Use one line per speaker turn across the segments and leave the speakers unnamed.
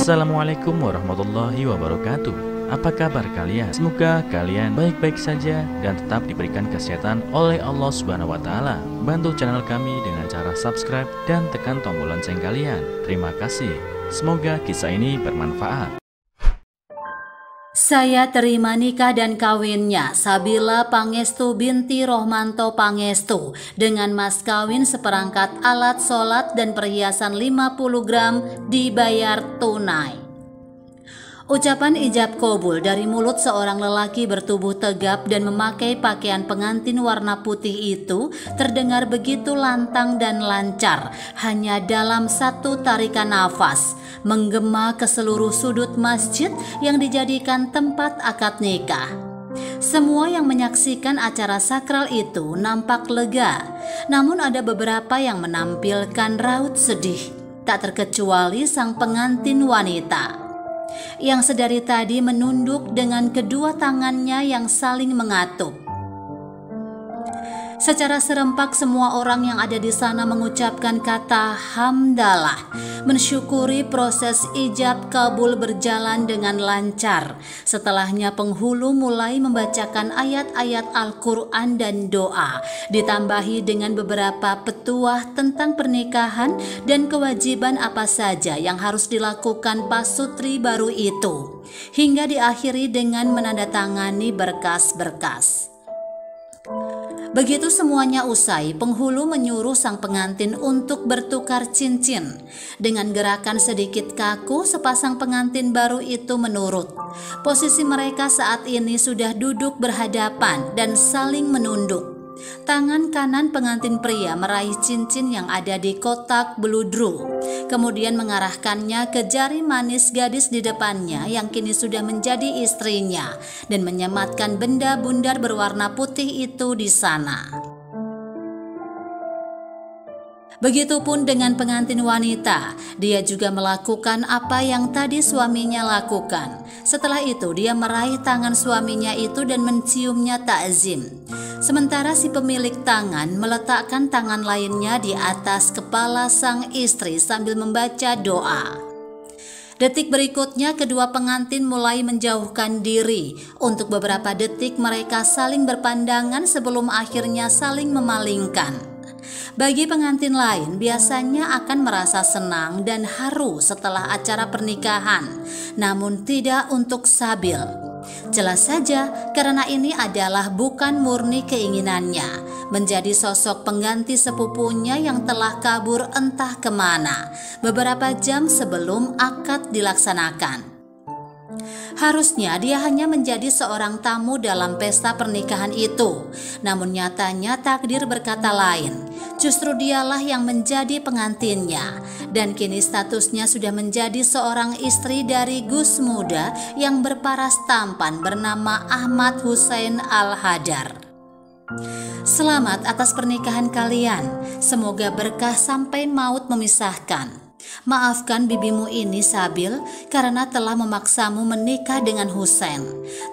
Assalamualaikum warahmatullahi wabarakatuh. Apa kabar kalian? Semoga kalian baik-baik saja dan tetap diberikan kesehatan oleh Allah Subhanahu wa Ta'ala. Bantu channel kami dengan cara subscribe dan tekan tombol lonceng kalian. Terima kasih. Semoga kisah ini bermanfaat.
Saya terima nikah dan kawinnya Sabila Pangestu binti Rohmanto Pangestu dengan mas kawin seperangkat alat sholat dan perhiasan 50 gram dibayar tunai. Ucapan ijab kabul dari mulut seorang lelaki bertubuh tegap dan memakai pakaian pengantin warna putih itu terdengar begitu lantang dan lancar, hanya dalam satu tarikan nafas, menggema ke seluruh sudut masjid yang dijadikan tempat akad nikah. Semua yang menyaksikan acara sakral itu nampak lega, namun ada beberapa yang menampilkan raut sedih, tak terkecuali sang pengantin wanita yang sedari tadi menunduk dengan kedua tangannya yang saling mengatup. Secara serempak semua orang yang ada di sana mengucapkan kata hamdalah, mensyukuri proses ijab kabul berjalan dengan lancar. Setelahnya penghulu mulai membacakan ayat-ayat Al-Quran dan doa, ditambahi dengan beberapa petuah tentang pernikahan dan kewajiban apa saja yang harus dilakukan pasutri baru itu, hingga diakhiri dengan menandatangani berkas-berkas. Begitu semuanya usai, penghulu menyuruh sang pengantin untuk bertukar cincin. Dengan gerakan sedikit kaku, sepasang pengantin baru itu menurut. Posisi mereka saat ini sudah duduk berhadapan dan saling menunduk. Tangan kanan pengantin pria meraih cincin yang ada di kotak beludru, kemudian mengarahkannya ke jari manis gadis di depannya yang kini sudah menjadi istrinya, dan menyematkan benda bundar berwarna putih itu di sana. Begitupun dengan pengantin wanita, dia juga melakukan apa yang tadi suaminya lakukan. Setelah itu dia meraih tangan suaminya itu dan menciumnya takzim. Sementara si pemilik tangan meletakkan tangan lainnya di atas kepala sang istri sambil membaca doa. Detik berikutnya kedua pengantin mulai menjauhkan diri. Untuk beberapa detik mereka saling berpandangan sebelum akhirnya saling memalingkan. Bagi pengantin lain biasanya akan merasa senang dan haru setelah acara pernikahan, namun tidak untuk Sabil. Jelas saja karena ini adalah bukan murni keinginannya menjadi sosok pengganti sepupunya yang telah kabur entah kemana beberapa jam sebelum akad dilaksanakan. Harusnya dia hanya menjadi seorang tamu dalam pesta pernikahan itu, namun nyatanya takdir berkata lain. Justru dialah yang menjadi pengantinnya, dan kini statusnya sudah menjadi seorang istri dari Gus muda yang berparas tampan bernama Ahmad Hussein Al-Hadar. Selamat atas pernikahan kalian, semoga berkah sampai maut memisahkan. Maafkan bibimu ini Sabil karena telah memaksamu menikah dengan Husain.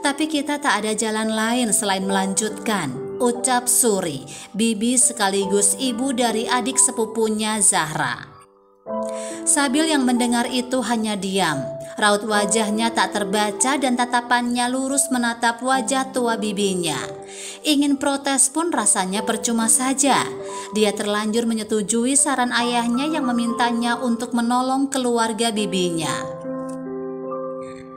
Tapi kita tak ada jalan lain selain melanjutkan, ucap Suri, bibi sekaligus ibu dari adik sepupunya Zahra. Sabil yang mendengar itu hanya diam. Raut wajahnya tak terbaca dan tatapannya lurus menatap wajah tua bibinya. Ingin protes pun rasanya percuma saja. Dia terlanjur menyetujui saran ayahnya yang memintanya untuk menolong keluarga bibinya.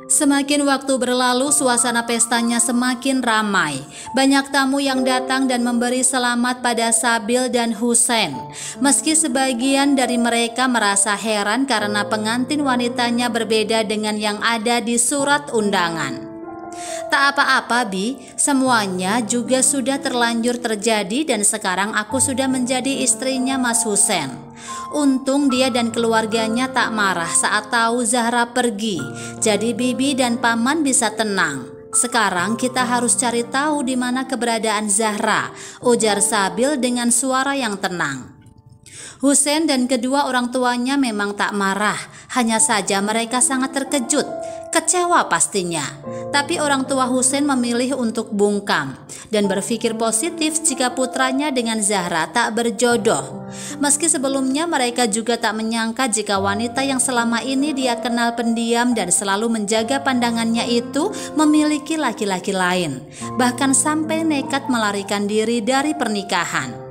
Semakin waktu berlalu, suasana pestanya semakin ramai. Banyak tamu yang datang dan memberi selamat pada Sabil dan Husain. Meski sebagian dari mereka merasa heran karena pengantin wanitanya berbeda dengan yang ada di surat undangan. Tak apa-apa Bi, semuanya juga sudah terlanjur terjadi dan sekarang aku sudah menjadi istrinya Mas Husain. Untung dia dan keluarganya tak marah saat tahu Zahra pergi, jadi bibi dan paman bisa tenang. Sekarang kita harus cari tahu di mana keberadaan Zahra, ujar Sabil dengan suara yang tenang. Husain dan kedua orang tuanya memang tak marah, hanya saja mereka sangat terkejut Kecewa pastinya. Tapi orang tua Husein memilih untuk bungkam dan berpikir positif jika putranya dengan Zahra tak berjodoh. Meski sebelumnya mereka juga tak menyangka jika wanita yang selama ini dia kenal pendiam dan selalu menjaga pandangannya itu memiliki laki-laki lain, bahkan sampai nekat melarikan diri dari pernikahan.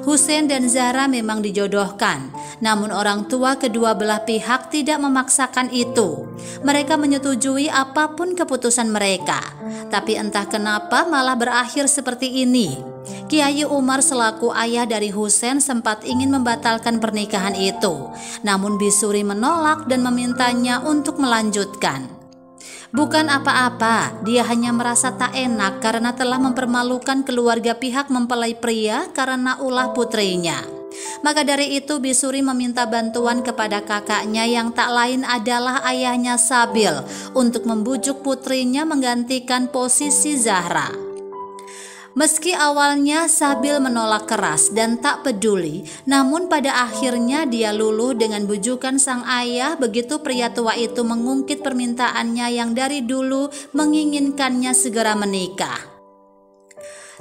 Husein dan Zahra memang dijodohkan, namun orang tua kedua belah pihak tidak memaksakan itu. Mereka menyetujui apapun keputusan mereka, tapi entah kenapa malah berakhir seperti ini. Kiai Umar selaku ayah dari Husein sempat ingin membatalkan pernikahan itu, namun Bisuri menolak dan memintanya untuk melanjutkan. Bukan apa-apa, dia hanya merasa tak enak karena telah mempermalukan keluarga pihak mempelai pria karena ulah putrinya. Maka dari itu Bisuri meminta bantuan kepada kakaknya yang tak lain adalah ayahnya Sabil untuk membujuk putrinya menggantikan posisi Zahra. Meski awalnya Sabil menolak keras dan tak peduli, namun pada akhirnya dia luluh dengan bujukan sang ayah begitu pria tua itu mengungkit permintaannya yang dari dulu menginginkannya segera menikah.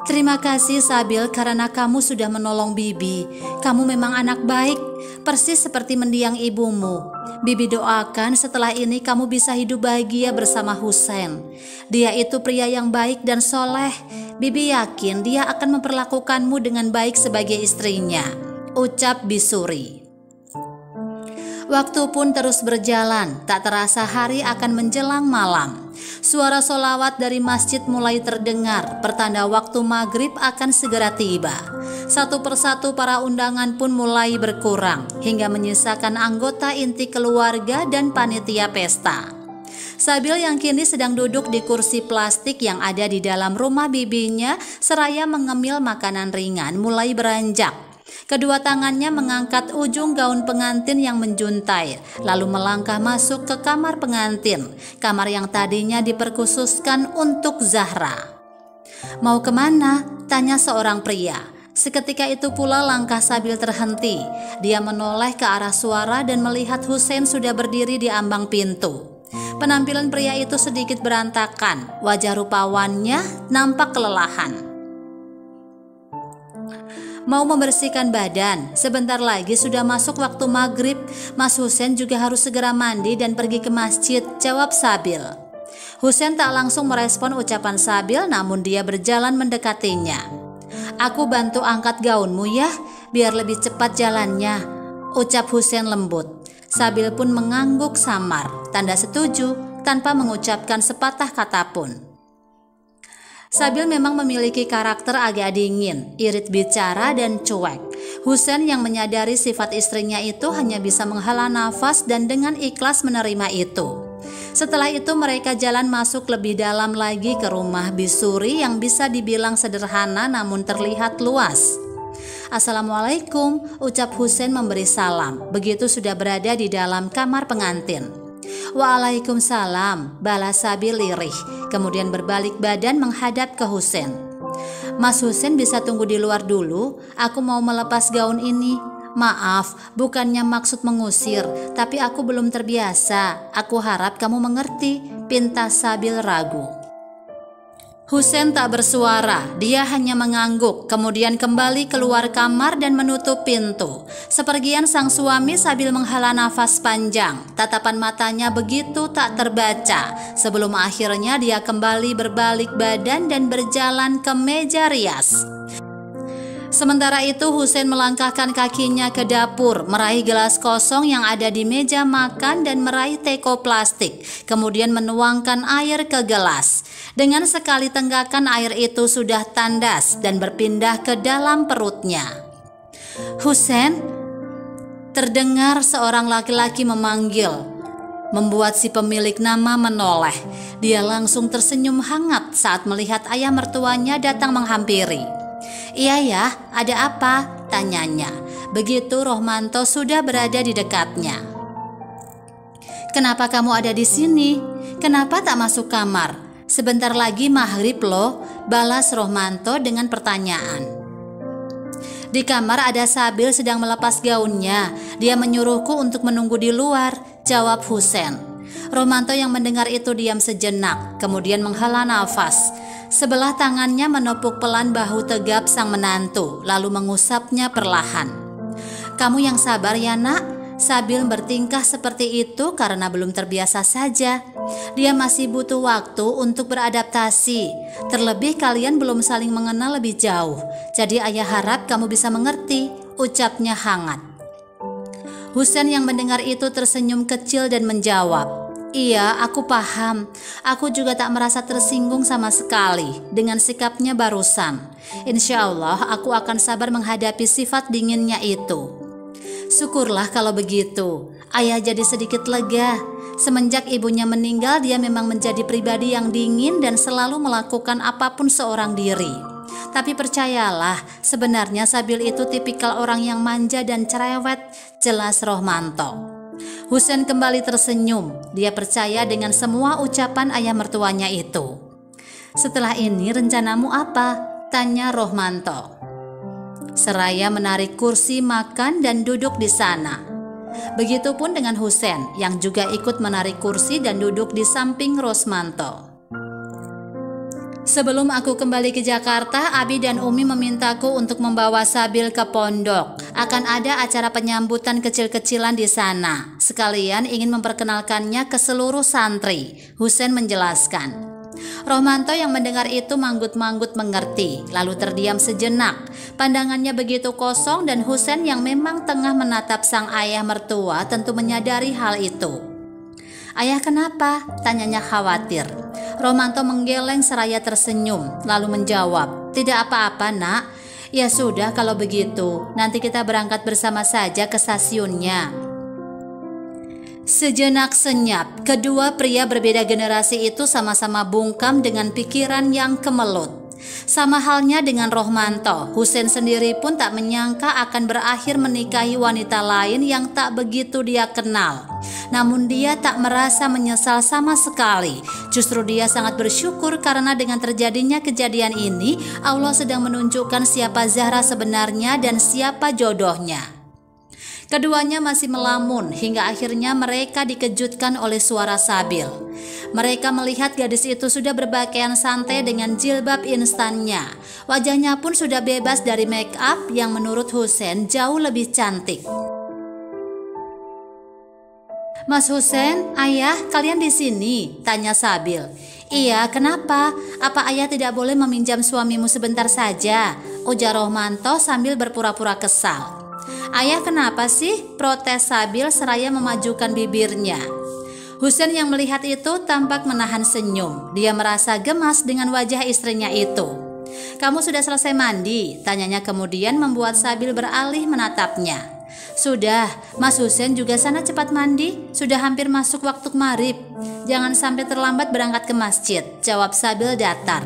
Terima kasih Sabil karena kamu sudah menolong Bibi. Kamu memang anak baik, persis seperti mendiang ibumu. Bibi doakan setelah ini kamu bisa hidup bahagia bersama Husein. Dia itu pria yang baik dan soleh. Bibi yakin dia akan memperlakukanmu dengan baik sebagai istrinya, ucap Bisuri. Waktu pun terus berjalan, tak terasa hari akan menjelang malam. Suara solawat dari masjid mulai terdengar, pertanda waktu maghrib akan segera tiba. Satu persatu para undangan pun mulai berkurang, hingga menyisakan anggota inti keluarga dan panitia pesta. Sabil yang kini sedang duduk di kursi plastik yang ada di dalam rumah bibinya seraya mengemil makanan ringan mulai beranjak. Kedua tangannya mengangkat ujung gaun pengantin yang menjuntai, lalu melangkah masuk ke kamar pengantin, kamar yang tadinya diperkhususkan untuk Zahra. Mau kemana? Tanya seorang pria. Seketika itu pula langkah Sabil terhenti. Dia menoleh ke arah suara dan melihat Husein sudah berdiri di ambang pintu. Penampilan pria itu sedikit berantakan, wajah rupawannya nampak kelelahan. Mau membersihkan badan, sebentar lagi sudah masuk waktu maghrib. Mas Husein juga harus segera mandi dan pergi ke masjid, jawab Sabil. Husein tak langsung merespon ucapan Sabil, namun dia berjalan mendekatinya. Aku bantu angkat gaunmu ya, biar lebih cepat jalannya, ucap Husein lembut. Sabil pun mengangguk samar, tanda setuju tanpa mengucapkan sepatah kata pun. Sabil memang memiliki karakter agak dingin, irit bicara dan cuek. Husein yang menyadari sifat istrinya itu hanya bisa menghela nafas dan dengan ikhlas menerima itu. Setelah itu mereka jalan masuk lebih dalam lagi ke rumah Bisuri yang bisa dibilang sederhana namun terlihat luas. Assalamualaikum, ucap Husein memberi salam, begitu sudah berada di dalam kamar pengantin. Waalaikumsalam, balas Sabil lirih, kemudian berbalik badan menghadap ke Husein. Mas Husein bisa tunggu di luar dulu, aku mau melepas gaun ini. Maaf, bukannya maksud mengusir, tapi aku belum terbiasa. Aku harap kamu mengerti, pinta Sabil ragu. Husein tak bersuara, dia hanya mengangguk, kemudian kembali keluar kamar dan menutup pintu. Sepergian sang suami sambil menghela nafas panjang, tatapan matanya begitu tak terbaca, sebelum akhirnya dia kembali berbalik badan dan berjalan ke meja rias. Sementara itu Husein melangkahkan kakinya ke dapur, meraih gelas kosong yang ada di meja makan dan meraih teko plastik, kemudian menuangkan air ke gelas. Dengan sekali tenggakan air itu sudah tandas dan berpindah ke dalam perutnya. Husein, terdengar seorang laki-laki memanggil, membuat si pemilik nama menoleh. Dia langsung tersenyum hangat saat melihat ayah mertuanya datang menghampiri. Iya ya, ada apa? Tanyanya. Begitu Rohmanto sudah berada di dekatnya. Kenapa kamu ada di sini? Kenapa tak masuk kamar? Sebentar lagi maghrib loh, balas Rohmanto dengan pertanyaan. Di kamar ada Sabil sedang melepas gaunnya. Dia menyuruhku untuk menunggu di luar, jawab Husein. Romanto yang mendengar itu diam sejenak, kemudian menghela nafas. Sebelah tangannya menepuk pelan bahu tegap sang menantu, lalu mengusapnya perlahan. "Kamu yang sabar ya nak." Sabil bertingkah seperti itu karena belum terbiasa saja. Dia masih butuh waktu untuk beradaptasi. Terlebih kalian belum saling mengenal lebih jauh. Jadi ayah harap kamu bisa mengerti, ucapnya hangat. Husein yang mendengar itu tersenyum kecil dan menjawab, "Iya, aku paham. Aku juga tak merasa tersinggung sama sekali dengan sikapnya barusan. Insya Allah aku akan sabar menghadapi sifat dinginnya itu." "Syukurlah kalau begitu." Ayah jadi sedikit lega. Semenjak ibunya meninggal, dia memang menjadi pribadi yang dingin dan selalu melakukan apapun seorang diri. Tapi percayalah, sebenarnya Sabil itu tipikal orang yang manja dan cerewet, jelas Rohmanto. Husein kembali tersenyum. Dia percaya dengan semua ucapan ayah mertuanya itu. "Setelah ini rencanamu apa?" tanya Rohmanto. Seraya menarik kursi makan dan duduk di sana. Begitupun dengan Husein yang juga ikut menarik kursi dan duduk di samping Rosmanto. "Sebelum aku kembali ke Jakarta, Abi dan Umi memintaku untuk membawa Sabil ke pondok. Akan ada acara penyambutan kecil-kecilan di sana. Sekalian ingin memperkenalkannya ke seluruh santri," Husein menjelaskan. Rohmanto yang mendengar itu manggut-manggut mengerti, lalu terdiam sejenak. Pandangannya begitu kosong dan Husein yang memang tengah menatap sang ayah mertua tentu menyadari hal itu. "Ayah kenapa?" tanyanya khawatir. Rohmanto menggeleng seraya tersenyum, lalu menjawab, "Tidak apa-apa nak. Ya sudah kalau begitu, nanti kita berangkat bersama saja ke stasiunnya." Sejenak senyap, kedua pria berbeda generasi itu sama-sama bungkam dengan pikiran yang kemelut. Sama halnya dengan Rohmanto, Husein sendiri pun tak menyangka akan berakhir menikahi wanita lain yang tak begitu dia kenal. Namun dia tak merasa menyesal sama sekali. Justru dia sangat bersyukur karena dengan terjadinya kejadian ini, Allah sedang menunjukkan siapa Zahra sebenarnya dan siapa jodohnya. Keduanya masih melamun hingga akhirnya mereka dikejutkan oleh suara Sabil. Mereka melihat gadis itu sudah berpakaian santai dengan jilbab instannya. Wajahnya pun sudah bebas dari make up yang menurut Husein jauh lebih cantik. "Mas Husein, ayah, kalian di sini?" tanya Sabil. "Iya, kenapa? Apa ayah tidak boleh meminjam suamimu sebentar saja?" ujar Rohmanto sambil berpura-pura kesal. "Ayah kenapa sih?" protes Sabil seraya memajukan bibirnya. Husein yang melihat itu tampak menahan senyum. Dia merasa gemas dengan wajah istrinya itu. "Kamu sudah selesai mandi?" tanyanya kemudian membuat Sabil beralih menatapnya. "Sudah, Mas Husein juga sana cepat mandi. Sudah hampir masuk waktu maghrib. Jangan sampai terlambat berangkat ke masjid," jawab Sabil datar.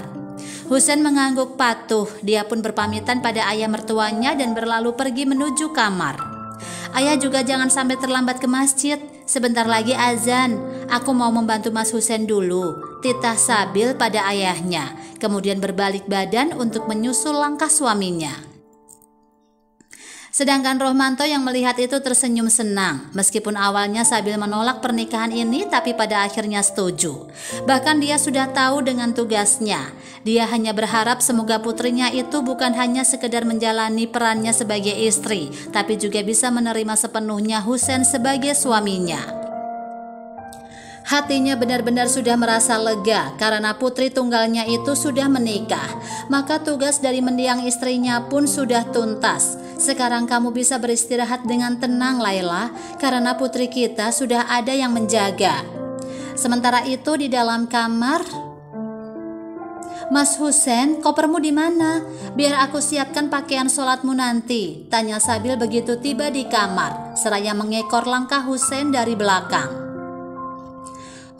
Husein mengangguk patuh. Dia pun berpamitan pada ayah mertuanya dan berlalu pergi menuju kamar. "Ayah juga jangan sampai terlambat ke masjid. Sebentar lagi azan. Aku mau membantu Mas Husein dulu," titah Sabil pada ayahnya. Kemudian berbalik badan untuk menyusul langkah suaminya. Sedangkan Rohmanto yang melihat itu tersenyum senang. Meskipun awalnya Sabil menolak pernikahan ini, tapi pada akhirnya setuju. Bahkan dia sudah tahu dengan tugasnya. Dia hanya berharap semoga putrinya itu bukan hanya sekedar menjalani perannya sebagai istri, tapi juga bisa menerima sepenuhnya Husein sebagai suaminya. Hatinya benar-benar sudah merasa lega karena putri tunggalnya itu sudah menikah. Maka tugas dari mendiang istrinya pun sudah tuntas. Sekarang kamu bisa beristirahat dengan tenang, Laila, karena putri kita sudah ada yang menjaga. Sementara itu di dalam kamar, "Mas Husein, kopermu di mana? Biar aku siapkan pakaian sholatmu nanti," tanya Sabil begitu tiba di kamar, seraya mengekor langkah Husein dari belakang.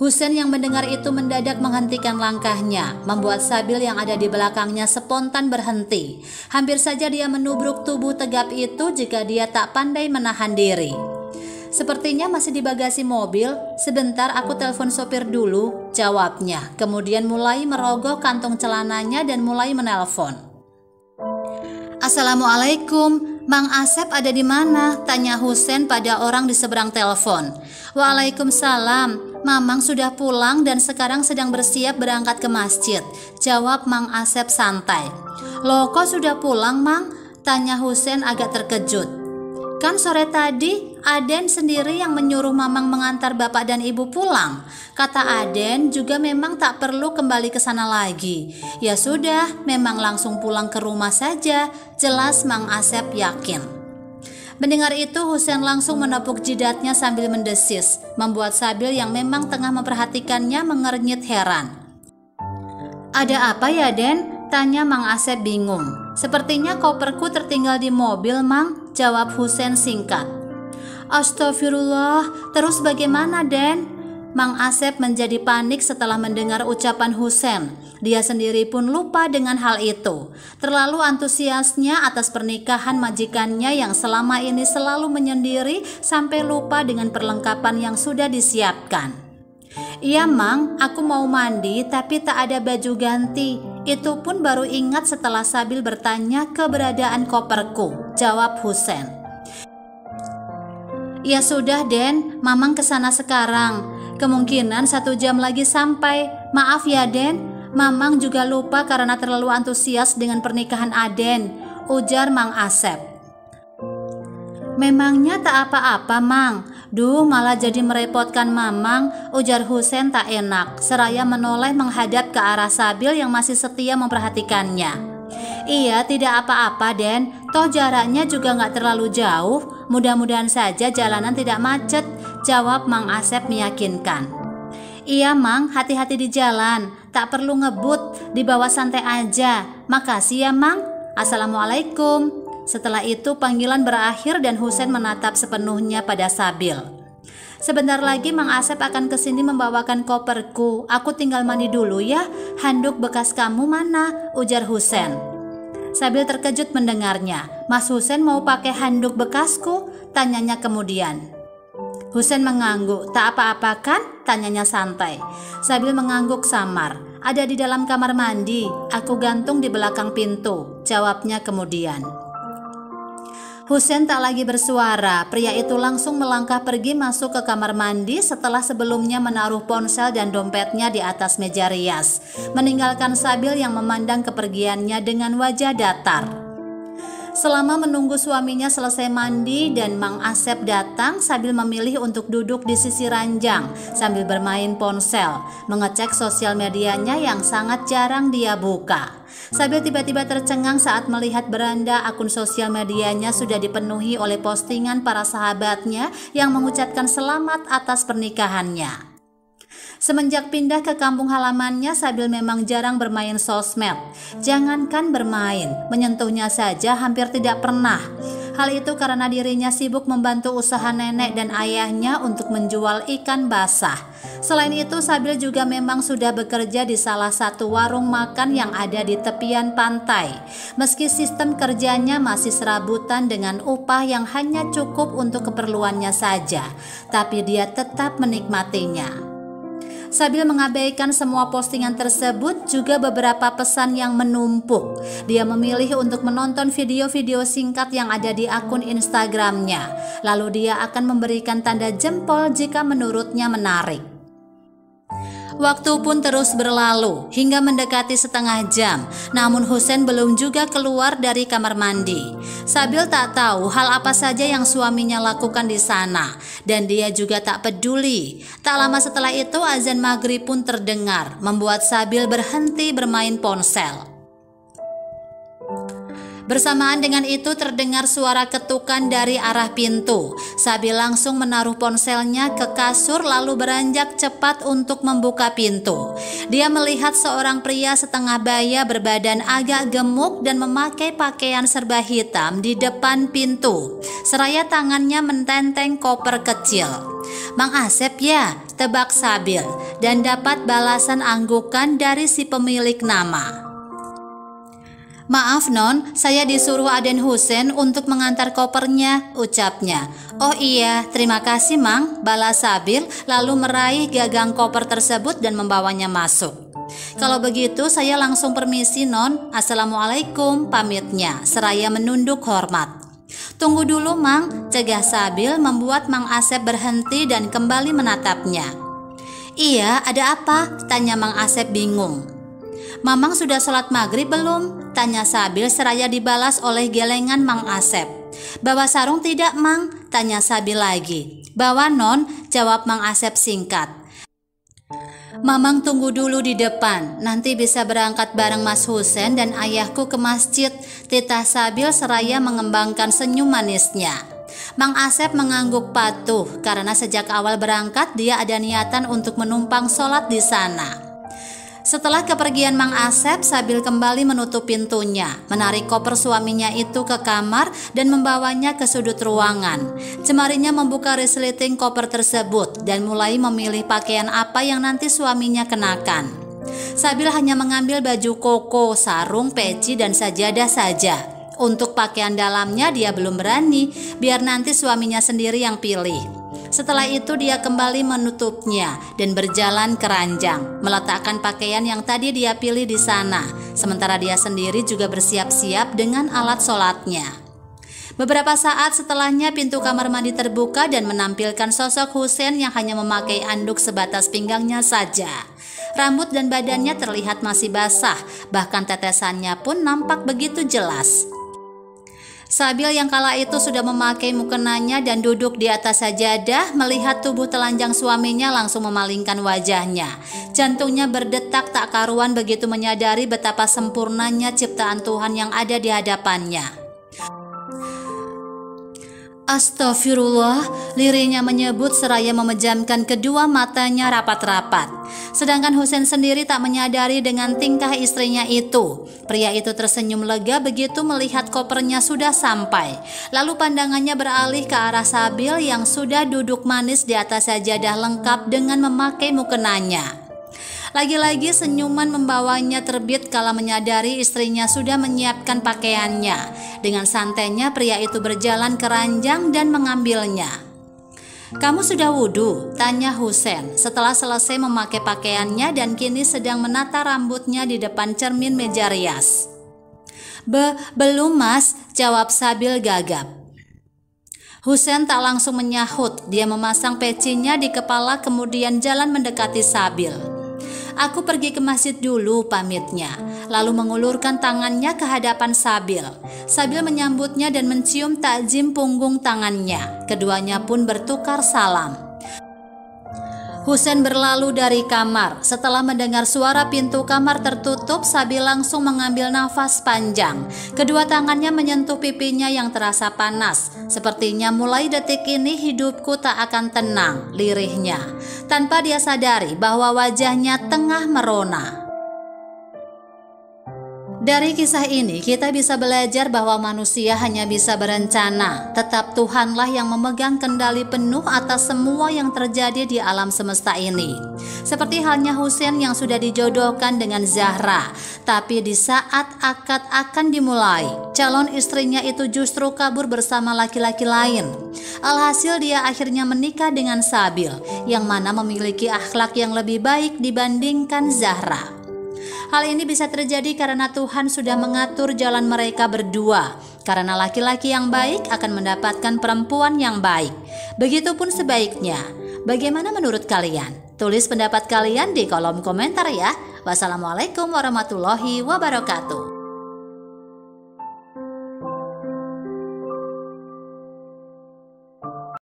Husein yang mendengar itu mendadak menghentikan langkahnya, membuat Sabil yang ada di belakangnya spontan berhenti. Hampir saja dia menubruk tubuh tegap itu jika dia tak pandai menahan diri. "Sepertinya masih di bagasi mobil. Sebentar aku telepon sopir dulu," jawabnya. Kemudian mulai merogoh kantong celananya dan mulai menelpon. "Assalamualaikum, Mang Asep ada di mana?" tanya Husein pada orang di seberang telepon. "Waalaikumsalam. Mamang sudah pulang dan sekarang sedang bersiap berangkat ke masjid, jawab Mang Asep santai. Loh, kok sudah pulang, Mang? Tanya Husen agak terkejut. Kan sore tadi Aden sendiri yang menyuruh Mamang mengantar bapak dan ibu pulang. Kata Aden juga memang tak perlu kembali ke sana lagi. Ya sudah, memang langsung pulang ke rumah saja, jelas Mang Asep yakin. Mendengar itu, Husen langsung menepuk jidatnya sambil mendesis, membuat Sabil yang memang tengah memperhatikannya mengernyit heran. Ada apa ya, Den? Tanya Mang Asep bingung. Sepertinya koperku tertinggal di mobil, Mang, jawab Husen singkat. Astagfirullah, terus bagaimana, Den? Mang Asep menjadi panik setelah mendengar ucapan Husen. Dia sendiri pun lupa dengan hal itu. Terlalu antusiasnya atas pernikahan majikannya yang selama ini selalu menyendiri sampai lupa dengan perlengkapan yang sudah disiapkan. Iya, Mang, aku mau mandi tapi tak ada baju ganti. Itu pun baru ingat setelah Sabil bertanya keberadaan koperku, jawab Husen. Ya sudah, Den, Mamang kesana sekarang. Kemungkinan 1 jam lagi sampai. Maaf ya, Den, Mamang juga lupa karena terlalu antusias dengan pernikahan Aden, ujar Mang Asep. Memangnya tak apa-apa, Mang. Duh, malah jadi merepotkan Mamang, ujar Husen tak enak, seraya menoleh menghadap ke arah Sabil yang masih setia memperhatikannya. Iya, tidak apa-apa, Den. Toh jaraknya juga gak terlalu jauh. Mudah-mudahan saja jalanan tidak macet, jawab Mang Asep meyakinkan. Iya, Mang, hati-hati di jalan. Tak perlu ngebut, dibawa santai aja. Makasih ya, Mang. Assalamualaikum. Setelah itu panggilan berakhir dan Husen menatap sepenuhnya pada Sabil. Sebentar lagi Mang Asep akan kesini membawakan koperku. Aku tinggal mandi dulu ya. Handuk bekas kamu mana? Ujar Husen. Sabil terkejut mendengarnya. Mas Husen mau pakai handuk bekasku? Tanyanya kemudian. Husen mengangguk. Tak apa-apa kan? Tanyanya santai. Sabil mengangguk samar. Ada di dalam kamar mandi. Aku gantung di belakang pintu, jawabnya kemudian. Husen tak lagi bersuara. Pria itu langsung melangkah pergi masuk ke kamar mandi setelah sebelumnya menaruh ponsel dan dompetnya di atas meja rias, meninggalkan Sabil yang memandang kepergiannya dengan wajah datar. Selama menunggu suaminya selesai mandi dan Mang Asep datang, Sabil memilih untuk duduk di sisi ranjang sambil bermain ponsel, mengecek sosial medianya yang sangat jarang dia buka. Sabil tiba-tiba tercengang saat melihat beranda akun sosial medianya sudah dipenuhi oleh postingan para sahabatnya yang mengucapkan selamat atas pernikahannya. Semenjak pindah ke kampung halamannya, Sabil memang jarang bermain sosmed. Jangankan bermain, menyentuhnya saja hampir tidak pernah. Hal itu karena dirinya sibuk membantu usaha nenek dan ayahnya untuk menjual ikan basah. Selain itu, Sabil juga memang sudah bekerja di salah satu warung makan yang ada di tepian pantai. Meski sistem kerjanya masih serabutan dengan upah yang hanya cukup untuk keperluannya saja, tapi dia tetap menikmatinya. Sabil mengabaikan semua postingan tersebut, juga beberapa pesan yang menumpuk. Dia memilih untuk menonton video-video singkat yang ada di akun Instagramnya. Lalu dia akan memberikan tanda jempol jika menurutnya menarik. Waktu pun terus berlalu hingga mendekati setengah jam, namun Husen belum juga keluar dari kamar mandi. Sabil tak tahu hal apa saja yang suaminya lakukan di sana, dan dia juga tak peduli. Tak lama setelah itu azan maghrib pun terdengar, membuat Sabil berhenti bermain ponsel. Bersamaan dengan itu terdengar suara ketukan dari arah pintu. Sabil langsung menaruh ponselnya ke kasur lalu beranjak cepat untuk membuka pintu. Dia melihat seorang pria setengah baya berbadan agak gemuk dan memakai pakaian serba hitam di depan pintu, seraya tangannya mententeng koper kecil. Mang Asep ya, tebak Sabil, dan dapat balasan anggukan dari si pemilik nama. Maaf non, saya disuruh Aden Husen untuk mengantar kopernya, ucapnya. Oh iya, terima kasih Mang, balas Sabil lalu meraih gagang koper tersebut dan membawanya masuk. Kalau begitu saya langsung permisi non, assalamualaikum, pamitnya, seraya menunduk hormat. Tunggu dulu Mang, cegah Sabil membuat Mang Asep berhenti dan kembali menatapnya. "Iya, ada apa?" tanya Mang Asep bingung. "Mamang sudah sholat maghrib belum?" tanya Sabil seraya dibalas oleh gelengan Mang Asep. "Bawa sarung tidak, Mang?" tanya Sabil lagi. "Bawa, Non," jawab Mang Asep singkat. "Mamang tunggu dulu di depan, nanti bisa berangkat bareng Mas Husen dan ayahku ke masjid," titah Sabil seraya mengembangkan senyum manisnya. Mang Asep mengangguk patuh karena sejak awal berangkat dia ada niatan untuk menumpang sholat di sana. Setelah kepergian Mang Asep, Sabil kembali menutup pintunya, menarik koper suaminya itu ke kamar dan membawanya ke sudut ruangan. Jemarinya membuka resleting koper tersebut dan mulai memilih pakaian apa yang nanti suaminya kenakan. Sabil hanya mengambil baju koko, sarung, peci, dan sajadah saja. Untuk pakaian dalamnya dia belum berani, biar nanti suaminya sendiri yang pilih. Setelah itu dia kembali menutupnya dan berjalan ke ranjang, meletakkan pakaian yang tadi dia pilih di sana, sementara dia sendiri juga bersiap-siap dengan alat sholatnya. Beberapa saat setelahnya pintu kamar mandi terbuka dan menampilkan sosok Husen yang hanya memakai anduk sebatas pinggangnya saja. Rambut dan badannya terlihat masih basah, bahkan tetesannya pun nampak begitu jelas. Sabil yang kala itu sudah memakai mukenanya dan duduk di atas sajadah, melihat tubuh telanjang suaminya langsung memalingkan wajahnya. Jantungnya berdetak tak karuan begitu menyadari betapa sempurnanya ciptaan Tuhan yang ada di hadapannya. "Astagfirullah," lirihnya menyebut seraya memejamkan kedua matanya rapat-rapat. Sedangkan Husen sendiri tak menyadari dengan tingkah istrinya itu. Pria itu tersenyum lega begitu melihat kopernya sudah sampai. Lalu pandangannya beralih ke arah Sabil yang sudah duduk manis di atas sajadah lengkap dengan memakai mukenanya. Lagi-lagi senyuman membawanya terbit kala menyadari istrinya sudah menyiapkan pakaiannya. Dengan santainya pria itu berjalan ke ranjang dan mengambilnya. "Kamu sudah wudhu?" tanya Husen setelah selesai memakai pakaiannya dan kini sedang menata rambutnya di depan cermin meja rias. Belum Mas," jawab Sabil gagap. Husen tak langsung menyahut, dia memasang pecinya di kepala kemudian jalan mendekati Sabil. "Aku pergi ke masjid dulu," pamitnya, lalu mengulurkan tangannya ke hadapan Sabil. Sabil menyambutnya dan mencium takjim punggung tangannya. Keduanya pun bertukar salam. Husen berlalu dari kamar. Setelah mendengar suara pintu kamar tertutup, Sabil langsung mengambil nafas panjang. Kedua tangannya menyentuh pipinya yang terasa panas. "Sepertinya mulai detik ini hidupku tak akan tenang," lirihnya. Tanpa dia sadari bahwa wajahnya tengah merona. Dari kisah ini kita bisa belajar bahwa manusia hanya bisa berencana, tetap Tuhanlah yang memegang kendali penuh atas semua yang terjadi di alam semesta ini. Seperti halnya Husen yang sudah dijodohkan dengan Zahra, tapi di saat akad akan dimulai, calon istrinya itu justru kabur bersama laki-laki lain. Alhasil dia akhirnya menikah dengan Sabil, yang mana memiliki akhlak yang lebih baik dibandingkan Zahra. Hal ini bisa terjadi karena Tuhan sudah mengatur jalan mereka berdua. Karena laki-laki yang baik akan mendapatkan perempuan yang baik. Begitupun sebaiknya. Bagaimana menurut kalian? Tulis pendapat kalian di kolom komentar ya. Wassalamualaikum warahmatullahi wabarakatuh.